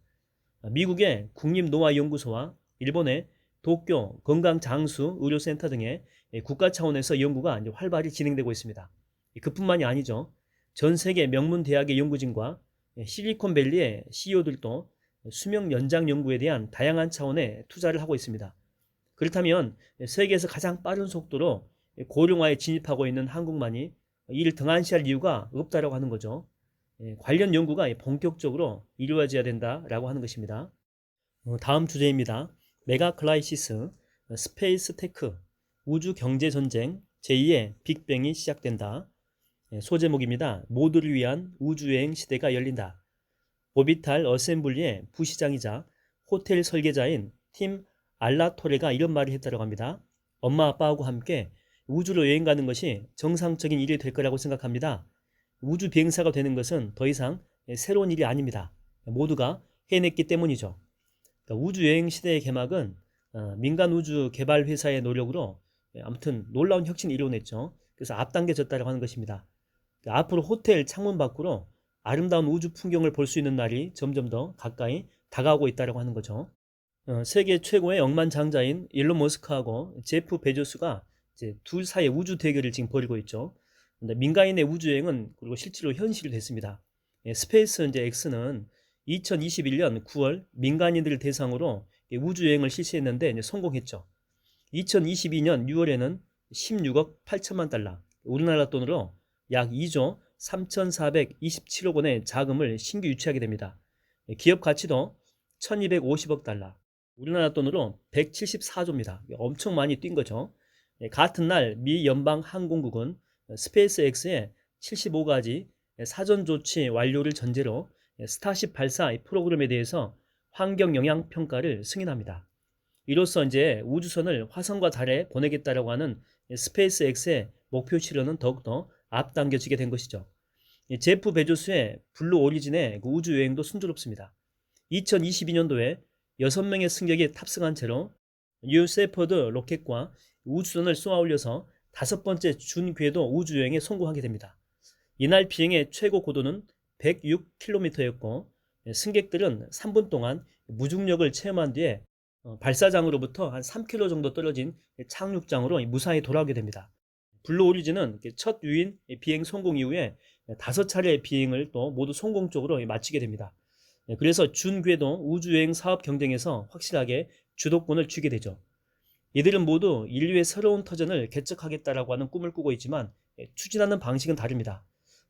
미국의 국립노화연구소와 일본의 도쿄 건강장수의료센터 등의 국가 차원에서 연구가 활발히 진행되고 있습니다. 그뿐만이 아니죠. 전 세계 명문 대학의 연구진과 실리콘밸리의 CEO들도 수명 연장 연구에 대한 다양한 차원의 투자를 하고 있습니다. 그렇다면 세계에서 가장 빠른 속도로 고령화에 진입하고 있는 한국만이 이를 등한시할 이유가 없다라고 하는 거죠. 관련 연구가 본격적으로 이루어져야 된다라고 하는 것입니다. 다음 주제입니다. 메가클라이시스, 스페이스 테크, 우주 경제 전쟁, 제2의 빅뱅이 시작된다. 소제목입니다. 모두를 위한 우주여행 시대가 열린다. 오비탈 어셈블리의 부시장이자 호텔 설계자인 팀 알라토레가 이런 말을 했다고 합니다. 엄마 아빠하고 함께 우주로 여행 가는 것이 정상적인 일이 될 거라고 생각합니다. 우주 비행사가 되는 것은 더 이상 새로운 일이 아닙니다. 모두가 해냈기 때문이죠. 그러니까 우주 여행 시대의 개막은 민간 우주 개발 회사의 노력으로 아무튼 놀라운 혁신을 이뤄냈죠. 그래서 앞당겨졌다고 하는 것입니다. 그러니까 앞으로 호텔 창문 밖으로 아름다운 우주 풍경을 볼 수 있는 날이 점점 더 가까이 다가오고 있다고 하는 거죠. 세계 최고의 억만장자인 일론 머스크하고 제프 베조스가 이제 둘 사이의 우주 대결을 지금 벌이고 있죠. 근데 민간인의 우주여행은 그리고 실제로 현실이 됐습니다. 스페이스 이제 X는 2021년 9월 민간인들을 대상으로 우주여행을 실시했는데 이제 성공했죠. 2022년 6월에는 16억 8천만 달러, 우리나라 돈으로 약 2조 3,427억 원의 자금을 신규 유치하게 됩니다. 기업 가치도 1,250억 달러, 우리나라 돈으로 174조입니다. 엄청 많이 뛴 거죠. 같은 날 미 연방항공국은 스페이스X의 75가지 사전 조치 완료를 전제로 스타쉽 발사 프로그램에 대해서 환경 영향 평가를 승인합니다. 이로써 이제 우주선을 화성과 달에 보내겠다라고 하는 스페이스X의 목표치로는 더욱더 앞당겨지게 된 것이죠. 제프 베조스의 블루 오리진의 우주 여행도 순조롭습니다. 2022년도에 6명의 승객이 탑승한 채로 뉴 세퍼드 로켓과 우주선을 쏘아 올려서 5번째 준궤도 우주여행에 성공하게 됩니다. 이날 비행의 최고 고도는 106km였고 승객들은 3분 동안 무중력을 체험한 뒤에 발사장으로부터 한 3km 정도 떨어진 착륙장으로 무사히 돌아오게 됩니다. 블루 오리진은 첫 유인 비행 성공 이후에 5차례 비행을 또 모두 성공적으로 마치게 됩니다. 그래서 준궤도 우주여행 사업 경쟁에서 확실하게 주도권을 쥐게 되죠. 이들은 모두 인류의 새로운 터전을 개척하겠다라고 하는 꿈을 꾸고 있지만 추진하는 방식은 다릅니다.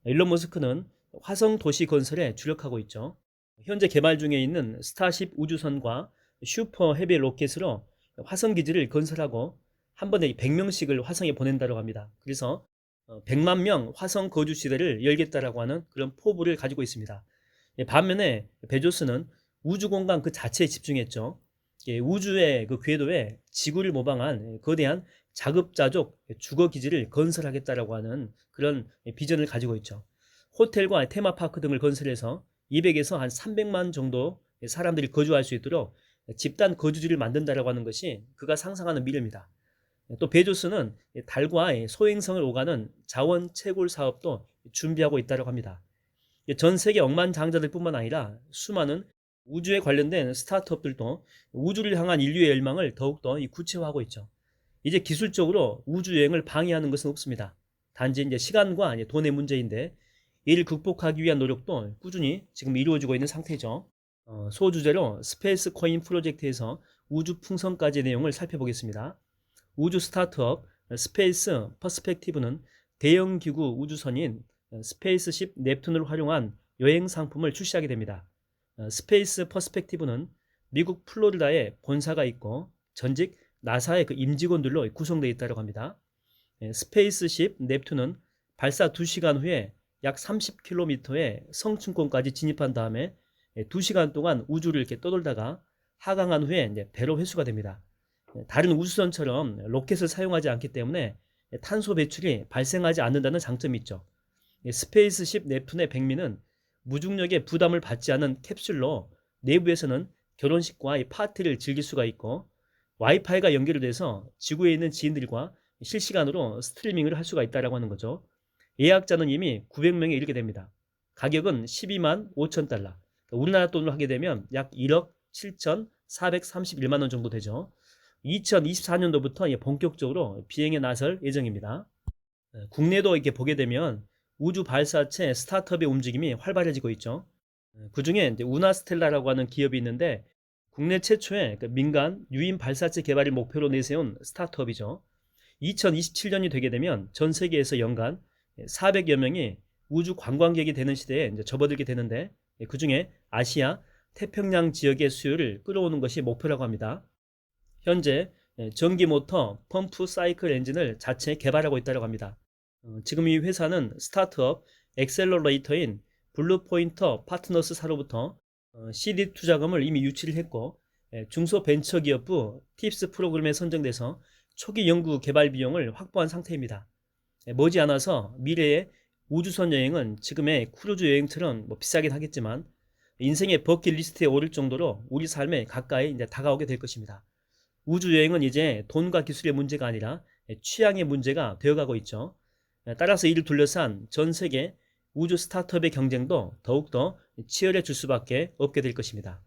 일론 머스크는 화성 도시 건설에 주력하고 있죠. 현재 개발 중에 있는 스타쉽 우주선과 슈퍼 헤비 로켓으로 화성 기지를 건설하고 한 번에 100명씩을 화성에 보낸다고 합니다. 그래서 100만 명 화성 거주 시대를 열겠다라고 하는 그런 포부를 가지고 있습니다. 반면에 베조스는 우주 공간 그 자체에 집중했죠. 우주의 그 궤도에 지구를 모방한 거대한 자급자족 주거 기지를 건설하겠다라고 하는 그런 비전을 가지고 있죠. 호텔과 테마파크 등을 건설해서 200에서 한 300만 정도 사람들이 거주할 수 있도록 집단 거주지를 만든다라고 하는 것이 그가 상상하는 미래입니다. 또 베조스는 달과 소행성을 오가는 자원 채굴 사업도 준비하고 있다고 합니다. 전 세계 억만장자들 뿐만 아니라 수많은 우주에 관련된 스타트업들도 우주를 향한 인류의 열망을 더욱더 구체화하고 있죠. 이제 기술적으로 우주여행을 방해하는 것은 없습니다. 단지 이제 시간과 돈의 문제인데 이를 극복하기 위한 노력도 꾸준히 지금 이루어지고 있는 상태죠. 소주제로 스페이스 코인 프로젝트에서 우주 풍선까지의 내용을 살펴보겠습니다. 우주 스타트업 스페이스 퍼스펙티브는 대형 기구 우주선인 스페이스십 넵튠을 활용한 여행 상품을 출시하게 됩니다. 스페이스 퍼스펙티브는 미국 플로리다에 본사가 있고 전직 나사의 그 임직원들로 구성되어 있다고 합니다. 스페이스십 넵튠은 발사 2시간 후에 약 30km의 성층권까지 진입한 다음에 2시간 동안 우주를 이렇게 떠돌다가 하강한 후에 이제 배로 회수가 됩니다. 다른 우주선처럼 로켓을 사용하지 않기 때문에 탄소 배출이 발생하지 않는다는 장점이 있죠. 스페이스십 넵튠의 백미는 무중력의 부담을 받지 않은 캡슐로 내부에서는 결혼식과 파티를 즐길 수가 있고 와이파이가 연결돼서 지구에 있는 지인들과 실시간으로 스트리밍을 할 수가 있다고 하는 거죠. 예약자는 이미 900명에 이르게 됩니다. 가격은 12만 5천 달러. 우리나라 돈으로 하게 되면 약 1억 7,431만 원 정도 되죠. 2024년도부터 본격적으로 비행에 나설 예정입니다. 국내도 이렇게 보게 되면 우주 발사체 스타트업의 움직임이 활발해지고 있죠. 그 중에 우나스텔라라고 하는 기업이 있는데 국내 최초의 민간 유인 발사체 개발을 목표로 내세운 스타트업이죠. 2027년이 되게 되면 전 세계에서 연간 400여 명이 우주 관광객이 되는 시대에 접어들게 되는데 그 중에 아시아, 태평양 지역의 수요를 끌어오는 것이 목표라고 합니다. 현재 전기 모터 펌프 사이클 엔진을 자체 개발하고 있다고 합니다. 지금 이 회사는 스타트업 엑셀러레이터인 블루포인터 파트너스사로부터 CD 투자금을 이미 유치를 했고 중소벤처기업부 팁스 프로그램에 선정돼서 초기 연구 개발 비용을 확보한 상태입니다. 머지않아서 미래의 우주선 여행은 지금의 크루즈 여행처럼 비싸긴 하겠지만 인생의 버킷리스트에 오를 정도로 우리 삶에 가까이 다가오게 될 것입니다. 우주 여행은 이제 돈과 기술의 문제가 아니라 취향의 문제가 되어가고 있죠. 따라서 이를 둘러싼 전 세계 우주 스타트업의 경쟁도 더욱더 치열해질 수밖에 없게 될 것입니다.